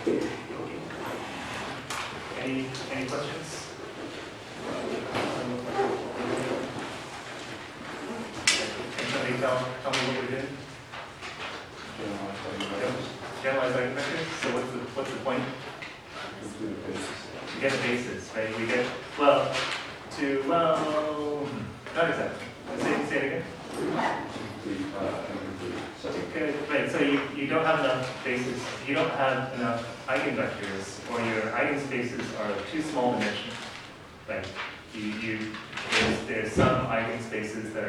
Any questions? Can somebody tell me what we did? Generalized eigenvectors. So what's the point? To get a basis, right? We get not exactly. Say it again. Okay, right. So you don't have enough bases. You don't have enough eigenvectors, or your eigenspaces are too small dimensional. Right? There's some eigenspaces that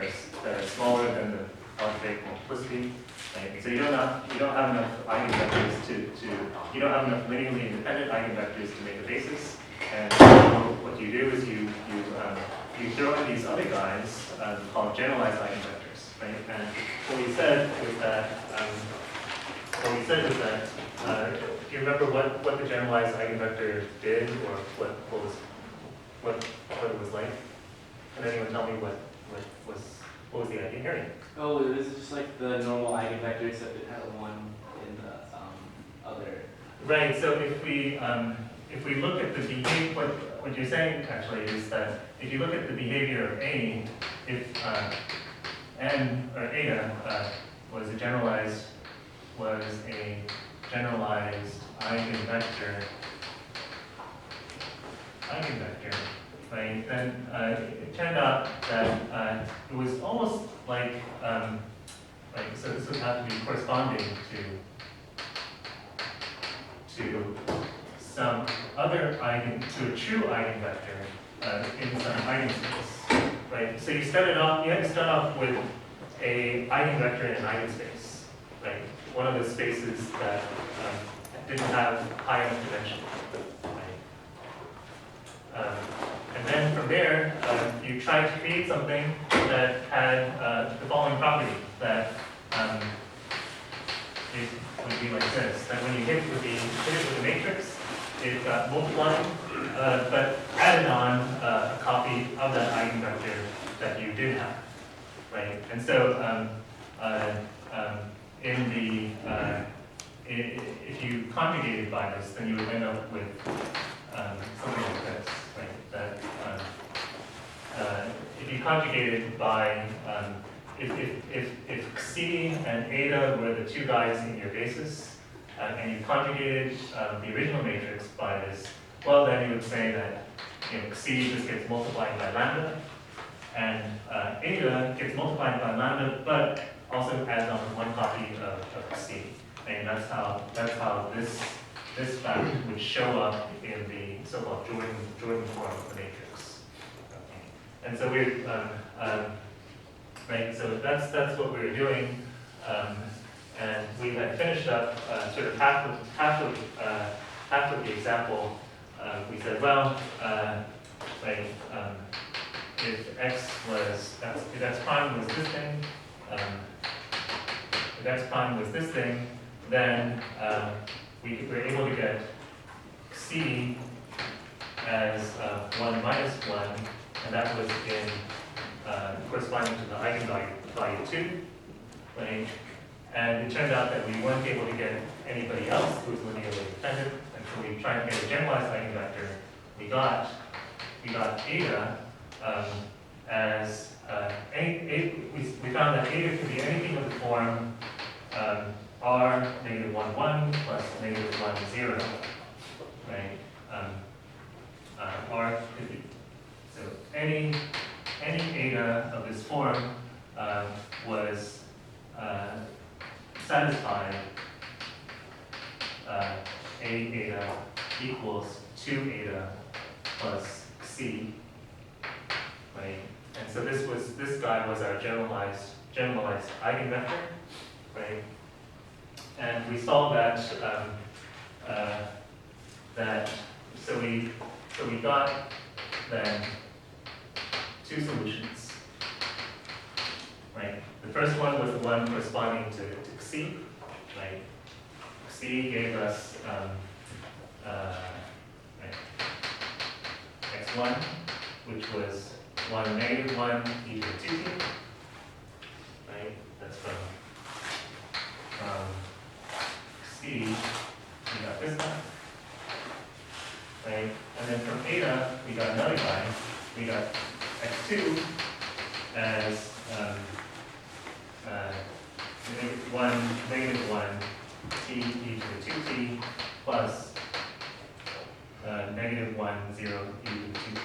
are smaller than the algebraic multiplicity. Right? So you don't have enough eigenvectors you don't have enough linearly independent eigenvectors to make a basis. And so what you do is you throw in these other guys called generalized eigenvectors, right? And what we said was that if you remember what the generalized eigenvector did, or what it was like, can anyone tell me what was the idea here? Oh, it was just like the normal eigenvector, except it had a 1 in the other. Right. So if we look at the behavior, what you're saying actually is that if you look at the behavior of A, if n or eta was a generalized eigenvector, right? Then it turned out that it was almost like so this would have to be corresponding to some other to a true eigenvector in some eigenspace, right? So you had to start off with a eigenvector in an eigenspace, right? One of the spaces that didn't have high enough dimension, right? And then from there, you try to create something that had the following property, that it would be like this, that when you hit it with the matrix, it multiplied, but added on a copy of that eigenvector that you did have, right? And so if you conjugated by this, then you would end up with something like this, right? That if you conjugated by if C and eta were the two guys in your basis, and you conjugated the original matrix by this, well, then you would say that C just gets multiplied by lambda, and eta gets multiplied by lambda, but also adds on one copy of C, and that's how this fact would show up in the so-called Jordan form of the matrix. Okay. And so right, so that's what we were doing, and we had finished up sort of half of the example. We said, well, if x prime was this thing, then we were able to get C as 1 minus 1, and that was in corresponding to the eigenvalue 2, right? And it turned out that we weren't able to get anybody else who was linearly independent, and so we tried to get a generalized eigenvector. We got eta as we found that eta could be anything with the form r negative 1 1 plus negative 1 0, right? R could be so any eta of this form was satisfied A eta equals 2 eta plus C, right? And so this guy was our generalized eigenvector, right? And we saw that so we got then two solutions, right? The first one was the one corresponding to Xi, right? Xi gave us x1, which was 1 negative 1 e to the 2t, right? That's from Xi, we got this guy, right? And then from eta, we got another guy. We got x2 as negative 1 t e to the 2t plus negative 1, 0 e to the 2t.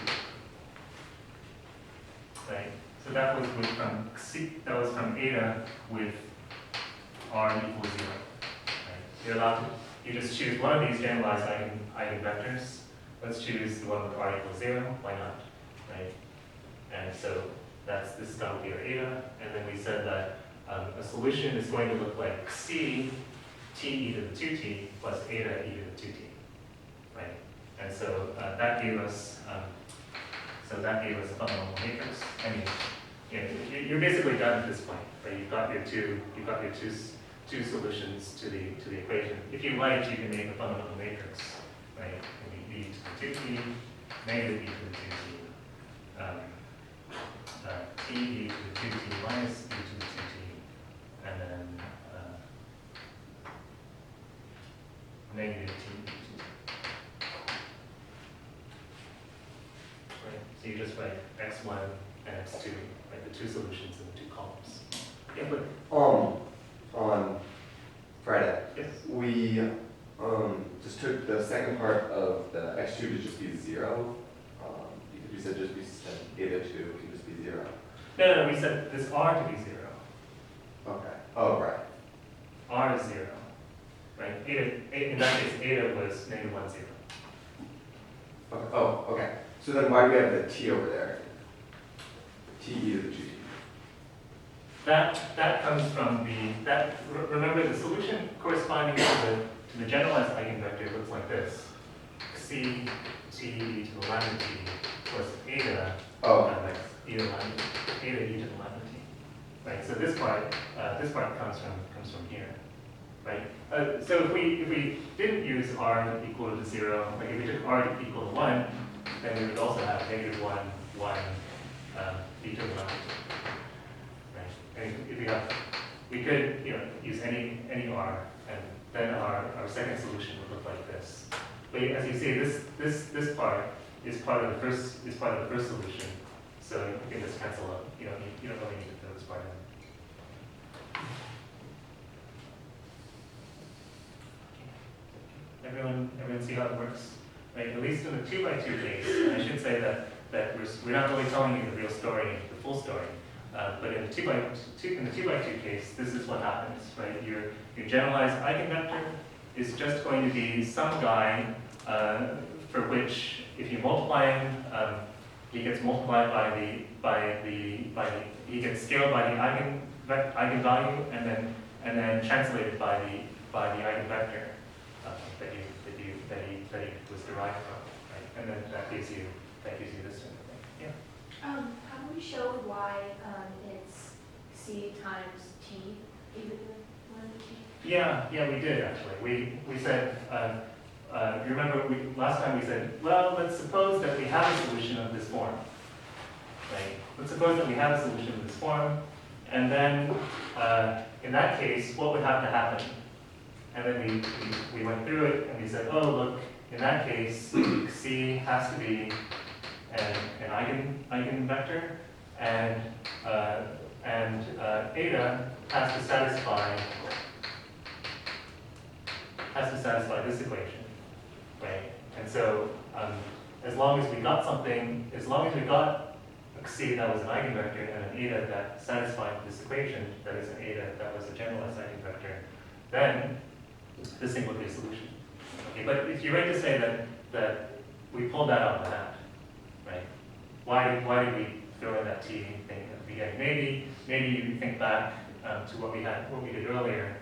Right? So that was from eta with r equals 0. Right? You're allowed to, you just choose one of these generalized eigenvectors. Let's choose the one with r equals 0. Why not? Right? And so this is going to be our eta. And then we said that a solution is going to look like c t e to the 2t plus eta e to the 2t. Right? And so that gave us a fundamental matrix. I mean, you're basically done at this point, right? You've got your two solutions to the equation. If you like, you can make a fundamental matrix, right? It can be e to the 2t, negative e to the 2t, t e to the 2t minus e to the 2t, and then negative t e to the 2t. Right? So you just write x1 and x2, right? The two solutions in the two columns. Yeah, but on Friday, yes. we just took the second part of the x2 to just be 0. You said just be eta 2 can just be 0. No, we said this r to be 0. Okay. Oh, right. R is 0. Right? In that case, eta was negative 1, 0. Okay. Oh, okay. So then why do we have the t over there? T e to the 2t. That comes from remember the solution corresponding to the generalized eigenvector looks like this. C t e to the lambda t plus eta e to the lambda t. Right. So this part comes from here. Right. So if we didn't use r equal to 0, like if we took r equal to 1, then we would also have negative 1, 1 e to the lambda t. And if we could use any r, and then our second solution would look like this. But as you see, this part is part of the first solution, so you can just cancel out. You don't really need to fill this part in. Everyone see how it works, right? At least in the 2x2 case, and I should say that we're not really telling you the real story, the full story. But in the 2x2 case, this is what happens, right? Your generalized eigenvector is just going to be some guy for which, if you multiply him, he gets multiplied he gets scaled by the eigenvalue, and then translated by the eigenvector that he was derived from, right? And then that gives you this sort of thing. Yeah. Have we showed why it's c times t e to the 1 t? Yeah, we did actually. We said, if you remember, last time we said, well, let's suppose that we have a solution of this form, right? Let's suppose that we have a solution of this form, and then in that case, what would have to happen? And then we went through it and we said, oh, look, in that case, c has to be an eigenvector, and eta has to satisfy this equation, right? And so as long as we got a c that was an eigenvector and an eta that satisfied this equation, that is an eta that was a generalized eigenvector, then this thing would be a solution. Okay, but if you're ready to say that we pulled that out of the hat, right? Why did we throw in that t thing at the beginning? Maybe you think back to what we did earlier,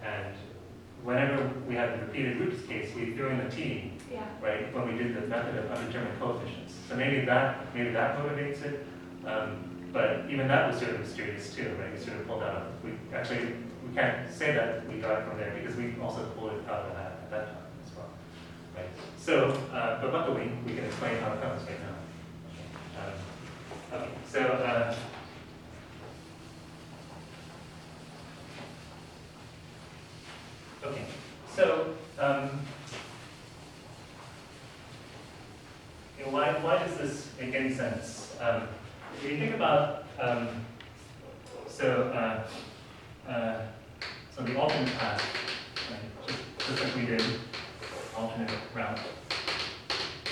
and whenever we had the repeated roots case, we threw in the t, right? When we did the method of undetermined coefficients. So maybe that motivates it. But even that was sort of mysterious too, right? We sort of pulled out. We can't say that we got it from there because we also pulled it out of the hat at that time as well, right? So, but luckily we can explain how it comes right now. Okay, so make any sense. If you think about, so the alternate path, right, just like we did, alternate route,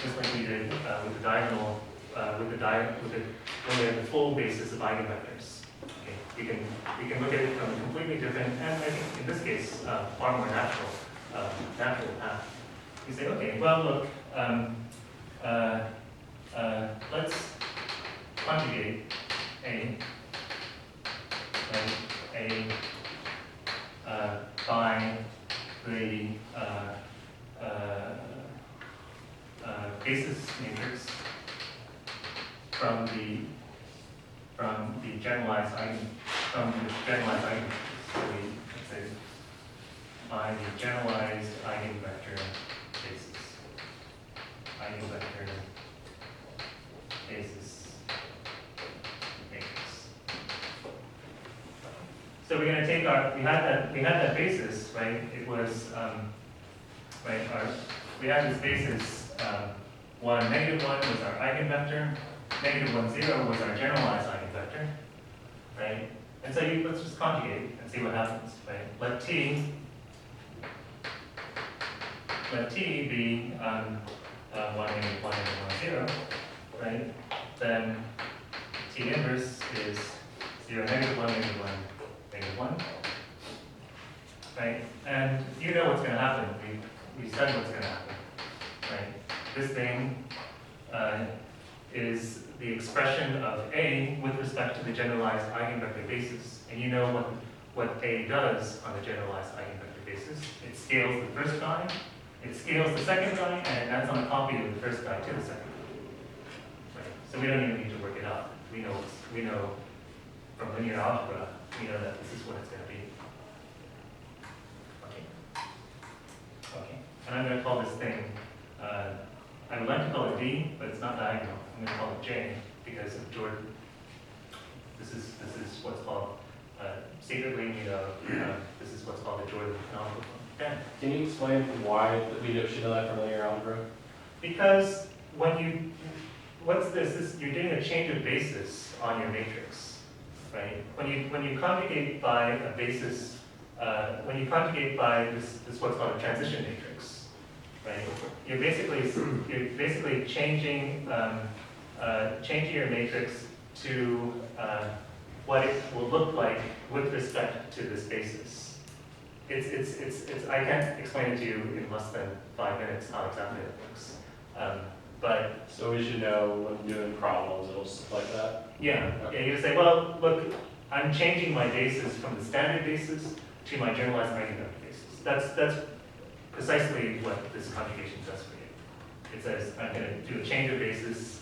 just like we did with the diagonal, when we have the full basis of eigenvectors. Okay, we can look at it from a completely different, and I think in this case, far more natural path. You say, okay, well, look, let's conjugate A, right, by the basis matrix from the generalized eigenvector. So let's say by the generalized eigenvector basis. Matrix. So we're going to take we had that basis, right? It was right. We had this basis. 1, -1 was our eigenvector. -1, 0 was our generalized eigenvector, right? And so let's just conjugate and see what happens, right? Let t be 1, -1, 0, right? Then t inverse is 0, -1, -1, right? And you know what's going to happen. We said what's going to happen, right? This thing is the expression of A with respect to the generalized eigenvector basis. And you know what A does on the generalized eigenvector basis. It scales the first guy, it scales the second guy, and it adds on a copy of the first guy to the second guy. Right? So we don't even need to work it out. We know from linear algebra, we know that this is what it's going to be. Okay. And I'm going to call this thing, I would like to call it D, but it's not diagonal. I'm going to call it J because of Jordan. This is what's called, secretly, this is what's called the Jordan canonical form. Okay. Can you explain why we should know that from linear algebra? Because what's this? You're doing a change of basis on your matrix, right? When you conjugate by a basis, when you conjugate by this what's called a transition matrix, right? You're basically changing your matrix to what it will look like with respect to this basis. I can't explain it to you in less than 5 minutes how exactly it works. But so we should know when doing problems, it'll look like that? Yeah, you say, well, look, I'm changing my basis from the standard basis to my generalized eigenvector basis. That's precisely what this conjugation does for you. It says, I'm going to do a change of basis.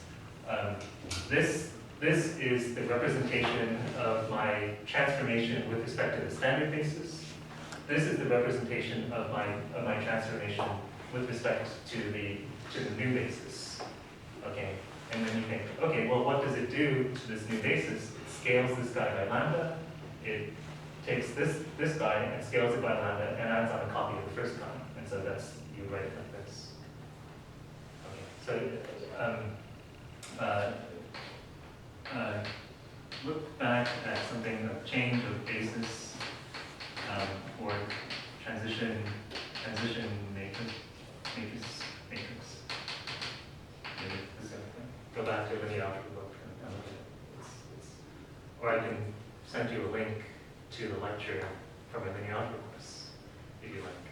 This is the representation of my transformation with respect to the standard basis. This is the representation of my transformation with respect to the new basis. Okay, and then you think, okay, well, what does it do to this new basis? It scales this guy by lambda. It takes this guy and scales it by lambda and adds on a copy of the first guy. And so that's, you write it like this. Okay, so look back at something of change of basis or transition matrix. Go back to the linear algebra book and look at it. Or I can send you a link to the lecture from a linear algebra course, if you like.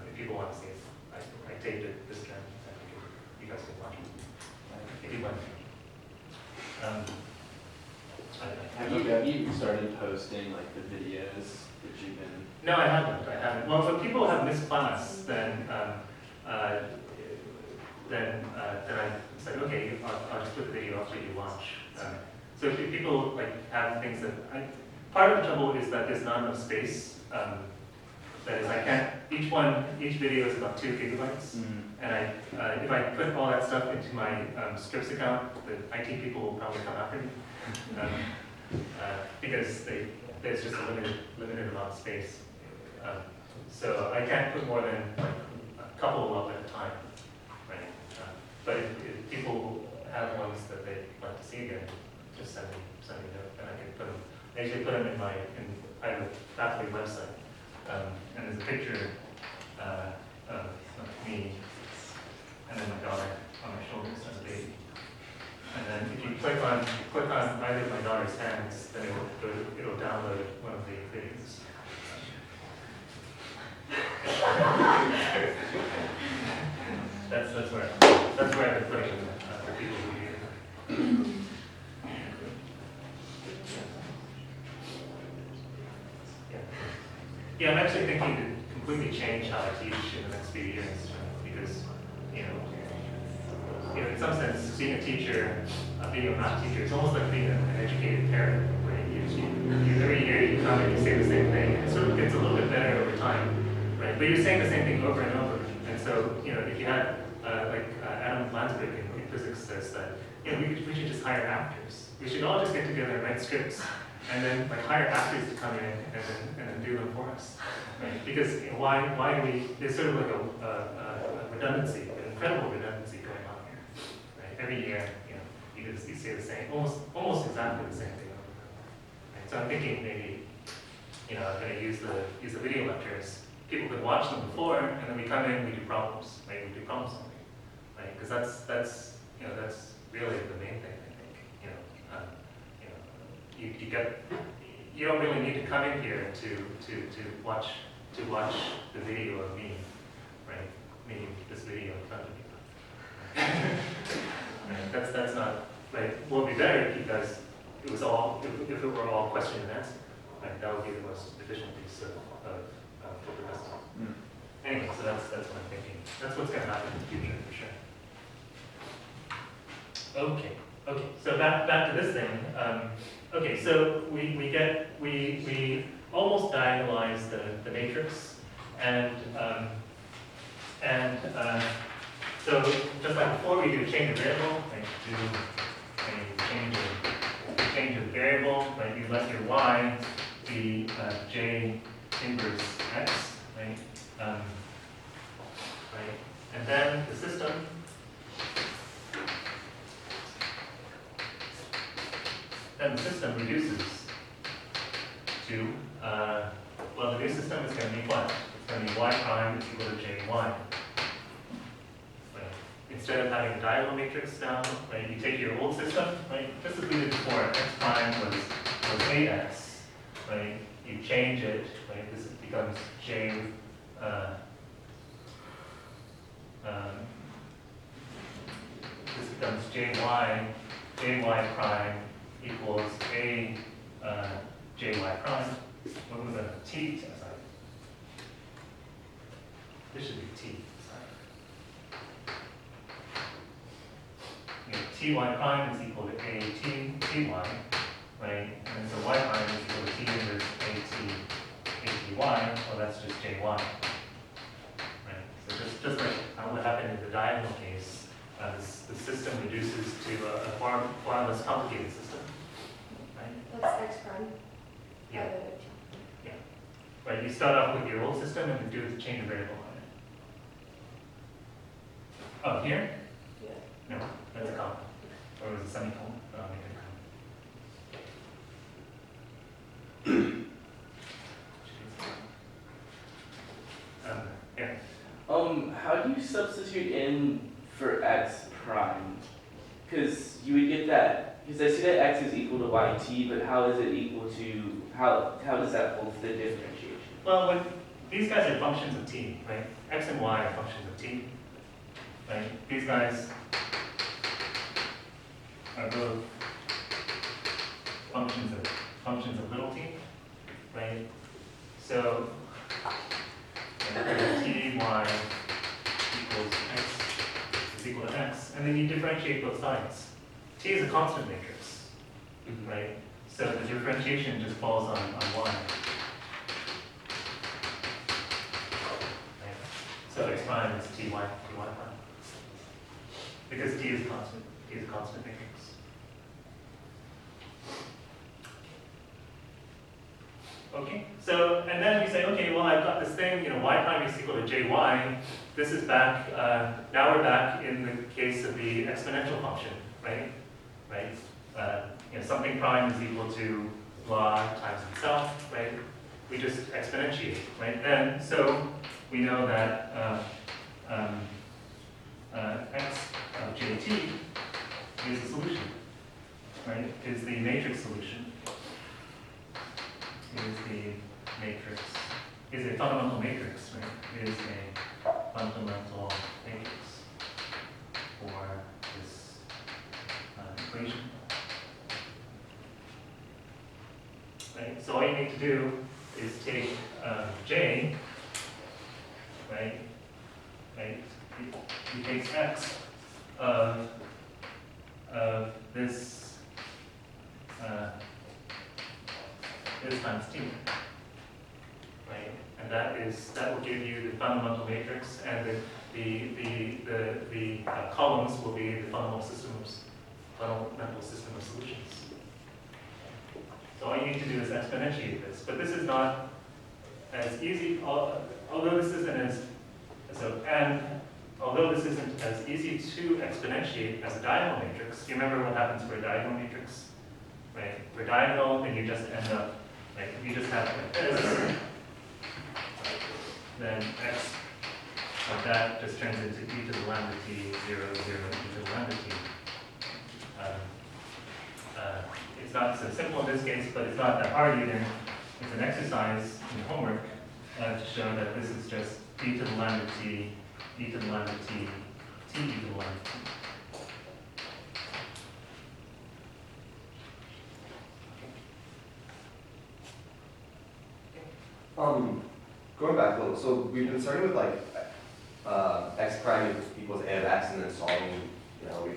If people want to see it, I taped it this time. You guys can watch it if you want. Have you started posting like the videos that you've been? No, I haven't. Well, if people have missed class, then I said, okay, I'll just put the video after you launch. So if people have things that part of the trouble is that there's not enough space. That is, I can't. Each video is about 2 gigabytes, and if I put all that stuff into my Scripts account, the IT people will probably come after me because there's just a limited amount of space. So I can't put more than a couple up at a time, right? But if people have ones that they'd like to see again, just send me a note, and I can put them. I usually put them I have a faculty website, and there's a picture of me and then my daughter on my shoulders as a baby. And then if you click on either of my daughter's hands, then it'll download one of the videos. That's where I've been putting the people who need it. Yeah, I'm actually thinking to completely change how I teach in the next few years, because in some sense, being a teacher, being a math teacher, it's almost like being an educated parent, where every year you come and you say the same thing, and it sort of gets a little bit better over time, right? But you're saying the same thing over and over, and so if you had Adam Landsberg in physics says that we should just hire actors. We should all just get together and write scripts, and then hire actors to come in and then do them for us, right? Because why do we? There's sort of like a redundancy, an incredible redundancy going on here, right? Every year, you say the same, almost exactly the same thing over and over. Right? So I'm thinking maybe, I'm going to use the video lectures. People could watch them before, and then we come in, we do problems, right? We do problem solving, right? Because that's really the main thing, I think. You don't really need to come in here to watch the video of me, right? Me, this video in front of you. Right? That's not right. What would be better if you guys if it were all question and answer, right? That would be the most efficient use of the rest. Anyway, so that's what I'm thinking. That's what's going to happen in the future for sure. Okay. So back to this thing. Okay, so we almost diagonalize the matrix, and so just like before, we do change of variable, right? Do a change of variable, right? You let your y be j inverse x, right? Right, and then the system. Then the system reduces to, the new system is going to be what? It's going to be y prime is equal to jy. Right. Instead of having a diagonal matrix now, right, you take your old system, right, just as we did before, x prime was ax, right, you change it, right, this becomes j, this becomes jy prime equals a jy prime. What was that? T. Sorry. This should be t. Sorry. Ty prime is equal to a ty, right? And so y prime is equal to t inverse a ty. Well, that's just jy. Right. So just like what happened in the diagonal case, the system reduces to a far less complicated system. That's x prime. Yeah. Right, you start off with your old system and then do the change of variable on it. Oh, here? Yeah. No, that's a comma. Or was it a semicolon? Oh, maybe a comma. Yeah. How do you substitute in for x prime? Because you would get that, because I see that x is equal to yt, but how is it equal to, how does that hold the differentiation? Well, these guys are functions of t, right? X and y are functions of t, right? These guys are both functions of little t, right? So ty equals x is equal to x, and then you differentiate both sides. T is a constant matrix, right? So the differentiation just falls on y. Right? So x prime is ty prime. Because t is constant. T is a constant matrix. Okay, so, and then we say, okay, well, I've got this thing, y prime is equal to jy. This is back, now we're back in the case of the exponential function, right? Something prime is equal to log times itself, right? We just exponentiate, right? And so we know that x of jt is a solution, right? Is the matrix solution. Is a fundamental matrix, right? Is a fundamental matrix for this equation. Right? So all you need to do is take j, right? He takes x of this times t, right? And that will give you the fundamental matrix, and the columns will be the fundamental system of solutions. So all you need to do is exponentiate this, but this is not as easy. Although this isn't as easy to exponentiate as a diagonal matrix. You remember what happens for a diagonal matrix, right? For diagonal, then you just end up if you just have like this, then x of that just turns into e to the lambda t 0, 0, e to the lambda t. It's not so simple in this case, but it's not that hard either. It's an exercise in the homework to show that this is just e to the lambda t, e to the lambda t, t e to the lambda t. Going back a little, so we've been starting with like x prime equals a of x, and then solving, we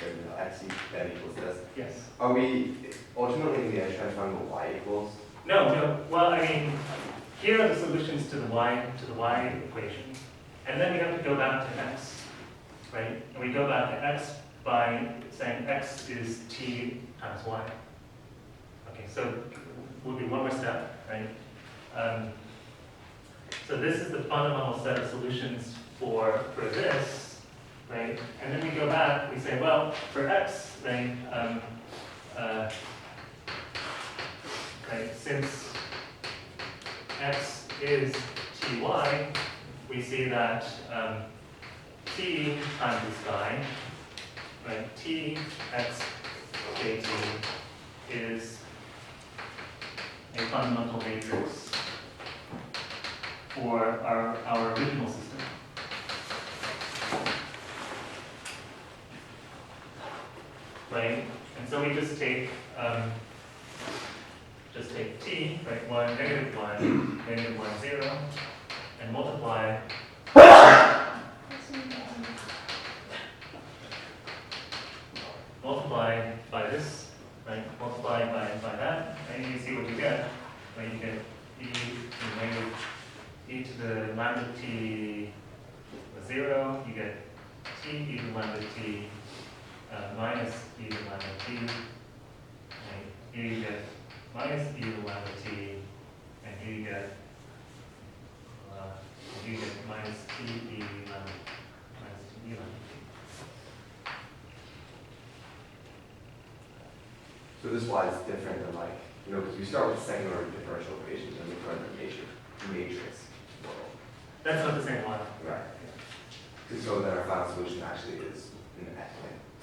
said x then equals this. Yes. Are we ultimately in the end trying to find what y equals? No. Well, I mean, here are the solutions to the y equation, and then we have to go back to x, right? And we go back to x by saying x is t times y. Okay, so we'll do one more step, right? So this is the fundamental set of solutions for this, right? And then we go back, we say, well, for x, right, since x is ty, we see that t times this guy, right, t x jt is a fundamental matrix for our original system. Right? And so we just take t, right, 1, negative 1, negative 1, 0, and multiply by this, right? Multiply by that, and you see what you get. Right? You get e to the lambda t 0, you get t e to the lambda t minus e to the lambda t, right? Here you get minus e to the lambda t, and here you get minus t e lambda t. So this y is different than because we start with second order differential equations and we go into the matrix world. That's not the same one. Right. So then our final solution actually is an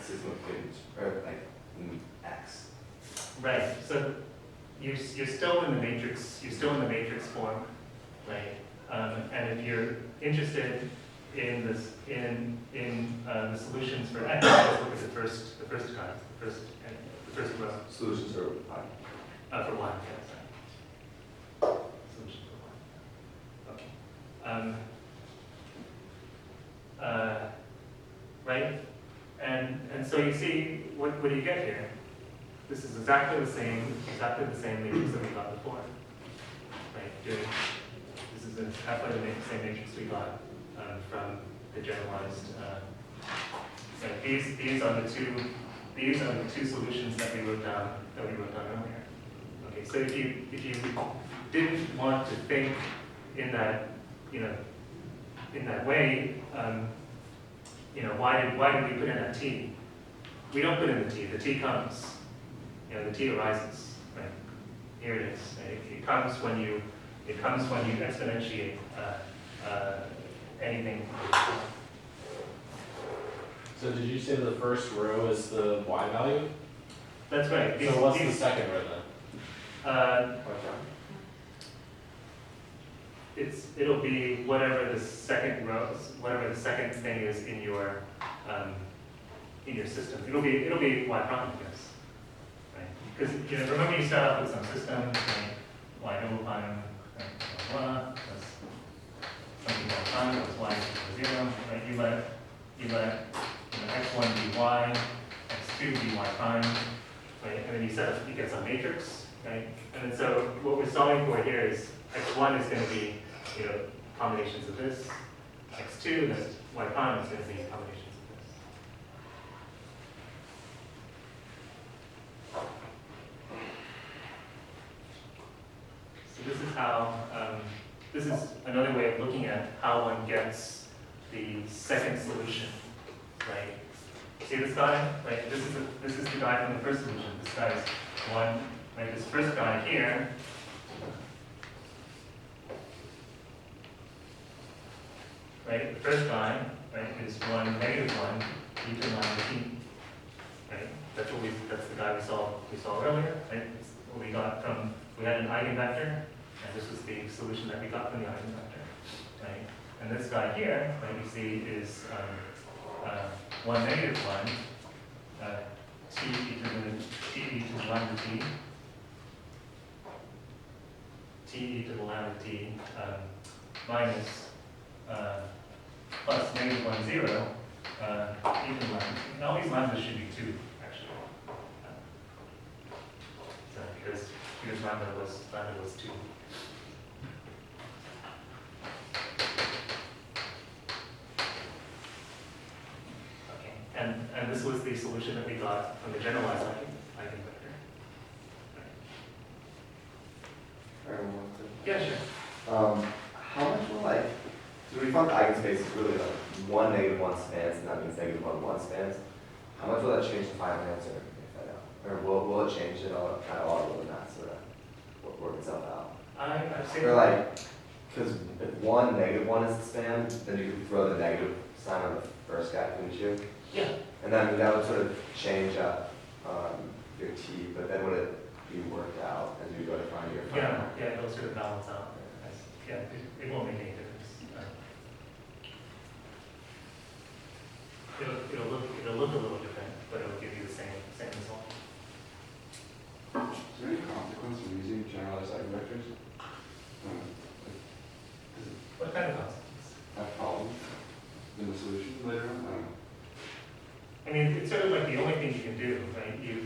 system of equations, or x. Right. So you're still in the matrix. You're still in the matrix form, right? And if you're interested in this, in the solutions for x, just look at the first row. Solutions are For y, yes. Solution for y. Okay. Right? And so you see, what do you get here? This is exactly the same matrix that we got before. Right? This is exactly the same matrix we got from the generalized. So these are the two solutions that we wrote down earlier. Okay, so if you didn't want to think in that in that way, why did we put in that t? we don't put in the t comes, the t arises, right? Here it is. Right? It comes when you exponentiate anything. So did you say the first row is the y value? That's right. So what's the second row then? It'll be whatever the second thing is in your system. It'll be y prime, I guess. Right? Because remember you start off with some system, right? Y double prime, right? Blah, blah, blah. That's something y prime, that's y equals 0, right? You let x1 be y, x2 be y prime, right? And then you get some matrix, right? And then so what we're solving for here is x1 is going to be combinations of this, x2, that's y prime is going to be combinations of this. So this is how, this is another way of looking at how one gets the second solution, right? See this guy, right? This is the guy from the first solution. This guy is one, right? This first guy here, right? The first guy, right, is 1, -1, e to the minus t, right? That's the guy we saw earlier, right? It's what we got from, we had an eigenvector, and this was the solution that we got from the eigenvector, right? And this guy here, right, you see is 1, -1, t e to the lambda t, t e to the lambda t minus plus -1, 0, e to the lambda. And all these lambdas should be 2, actually. So because lambda was 2. Okay, and this was the solution that we got from the generalized eigenvector. Yeah, sure. How much will so we found the eigenspace is really 1, -1 spans, and that means -1, 1 spans. How much will that change the final answer if I know? Or will it change it all at all, or will it not sort of work itself out? I've seen. Or because if 1, -1 is the span, then you could throw the negative sign on the first guy, couldn't you? Yeah. And then that would sort of change up your t, but then would it be worked out as you go to find your final? Yeah, it'll sort of balance out. Yeah, it won't make any difference. It'll look a little different, but it'll give you the same result. Is there any consequence of using generalized eigenvectors? What kind of consequence? Have problems in the solution later on? I don't know. I mean, it's sort of like the only thing you can do, right? You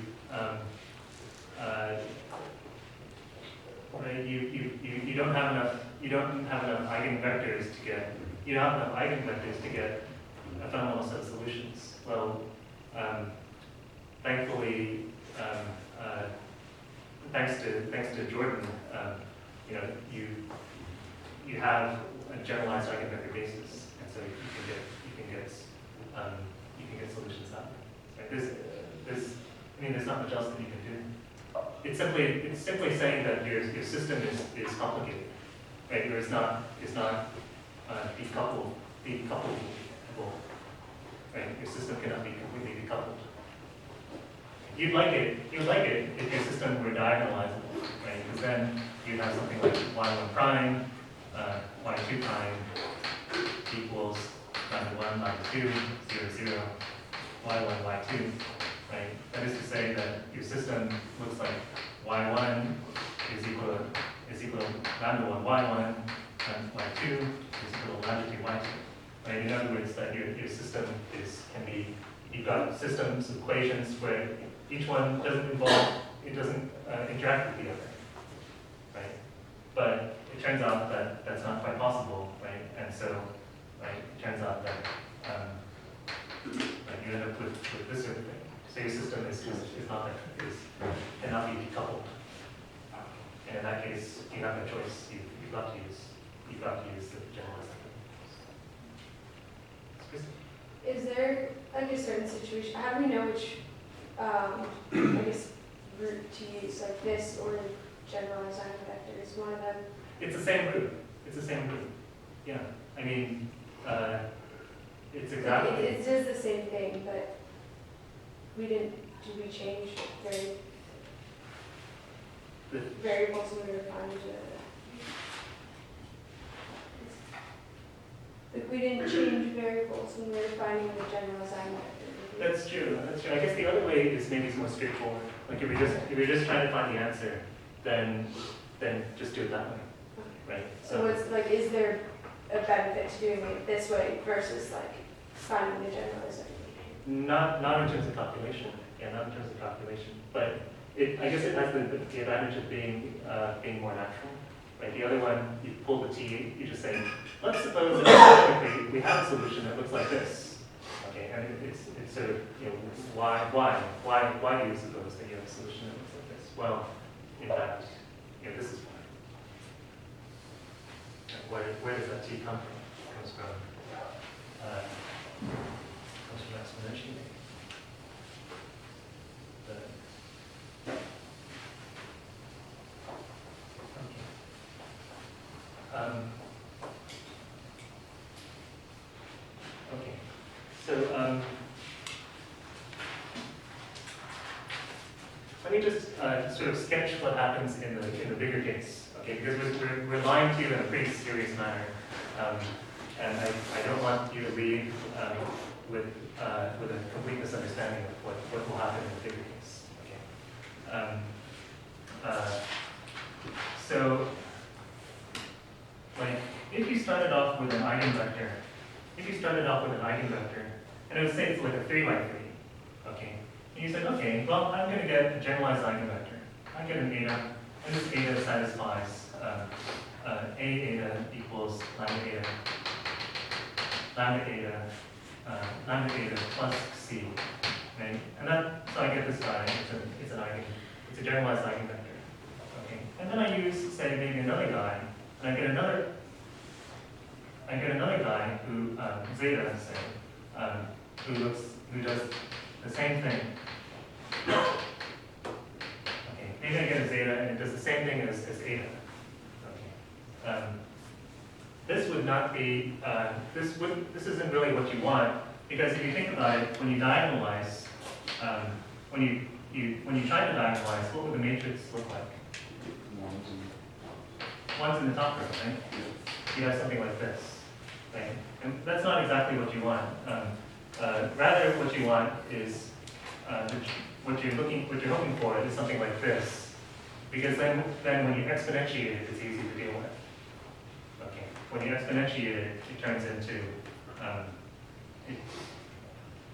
don't have enough eigenvectors to get. You don't have enough eigenvectors to get a fundamental set of solutions. Well, thankfully, thanks to Jordan, you have a generalized eigenvector basis, and so you can get solutions out. Right? There's not much else that you can do. It's simply saying that your system is complicated, right? Or is not decoupable. Right? Your system cannot be completely decoupled. You'd like it if your system were diagonalizable, right? Because then you'd have something like y1 prime, y2 prime equals lambda 1, lambda 2, 0, 0, y1, y2, right? That is to say that your system looks like y1 is equal to lambda 1, y1, and y2 is equal to lambda 2, y2. Right? In other words, that your system you've got systems, equations where each one doesn't interact with the other, right? But it turns out that that's not quite possible, right? And so, right, it turns out that you end up with this sort of thing. So your system cannot be decoupled. And in that case, you have no choice. You've got to use the generalized. Is there, under certain situation, how do we know which I guess, route to use, like this or generalized eigenvectors, one of them. It's the same root. It's the same root. Yeah. I mean, it's exactly. It is the same thing, but did we change The- variables when we were finding Like we didn't change variables when we were finding the generalized eigenvector. That's true. That's true. I guess the other way is maybe it's more straightforward. Like if you're just trying to find the answer, then just do it that way, right? So what's like, is there a benefit to doing it this way versus like finding the generalized eigenvector? Not in terms of calculation. Yeah, not in terms of calculation. But I guess it has the advantage of being more natural. Right? The other one, you pull the T, you just say, let's suppose that we have a solution that looks like this. Okay, and it's sort of, why do you suppose that you have a solution that looks like this? Well, in fact, this is why. Where does that T come from? It comes from exponentially. Okay, so let me just sort of sketch what happens in the bigger case. Okay, because we're lying to you in a pretty serious manner, and I don't want you to leave with a complete misunderstanding of what will happen in the bigger case. Okay. So, like, if you started off with an eigenvector, and it would say it's like a 3 by 3, okay, and you said, okay, well, I'm going to get a generalized eigenvector. I get an eta, and this eta satisfies A eta equals lambda eta plus C, right? And so I get this guy. It's a generalized eigenvector. Okay, and then I use, say, maybe another guy, and I get another guy who zeta, say, who does the same thing. Okay, maybe I get a zeta and it does the same thing as eta. Okay. This would not be this isn't really what you want, because if you think about it, when you diagonalize, when you try to diagonalize, what would the matrix look like? One's in the top row, right? You have something like this. Right? And that's not exactly what you want. Rather, what you want is what you're hoping for is something like this, because then when you exponentiate it, it's easy to deal with. Okay. When you exponentiate it, it turns into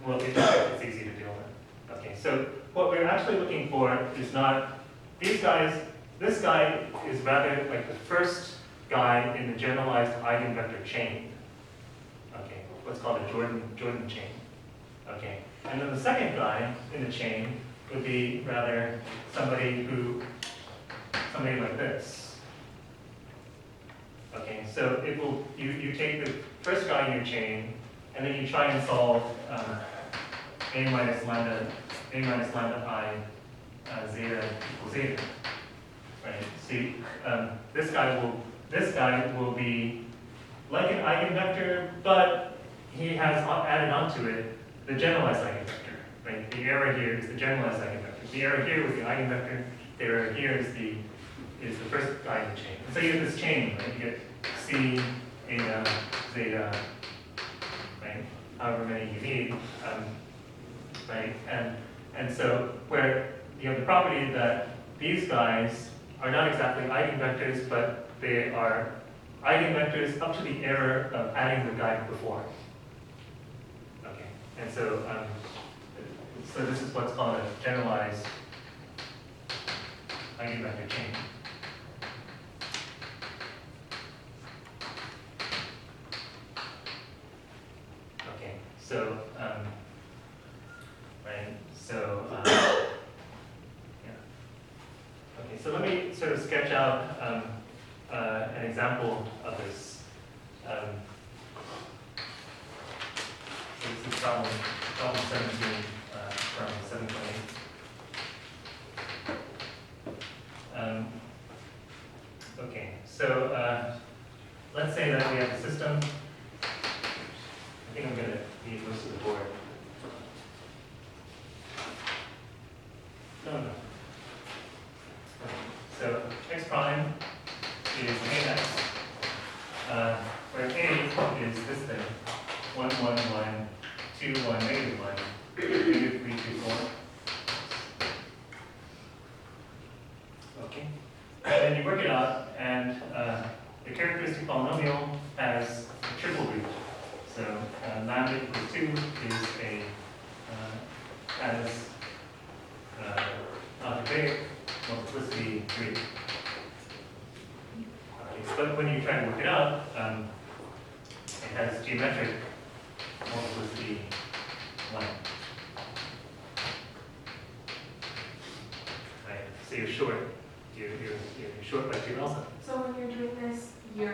it's easy to deal with. Okay. So what we're actually looking for is not these guys. This guy is rather like the first guy in the generalized eigenvector chain. Okay, what's called a Jordan chain. Okay, and then the second guy in the chain would be rather somebody like this. Okay, so it will you take the first guy in your chain, and then you try and solve a minus lambda I zeta equals zeta. Right. See, this guy will be like an eigenvector, but he has added onto it the generalized eigenvector. Right. The error here is the generalized eigenvector. The error here was the eigenvector. The error here is the first guy in the chain. And so you get this chain. Right. You get C, eta, zeta, right. However many you need. Right. And so where you have the property that these guys are not exactly eigenvectors, but they are eigenvectors up to the error of adding the guy before. Okay, and so this is what's called a generalized eigenvector chain. Okay, so right, so. Okay, so let me sort of sketch out an example of this. So this is problem 17 from 7.8. say that we have a system. I think I'm gonna need most of the board. No. Okay, so x prime is ax, where a is this thing, 1, 1, 1, 2, 1, negative 1, negative 3, 2, 4. Okay. And then you work it out, and the characteristic polynomial has a triple root. So lambda equals 2 is has algebraic multiplicity 3. Okay, but when you try to work it out, it has geometric multiplicity 1. Right, so you're short. You're short by 2 also. So when you're doing this, you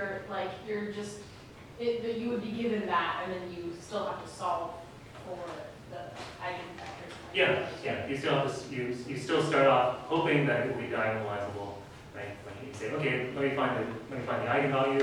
would be given that, and then you still have to solve for the eigenvectors. Yeah. You still have to, you still start off hoping that it will be diagonalizable, right? Like you say, okay, let me find the eigenvalue,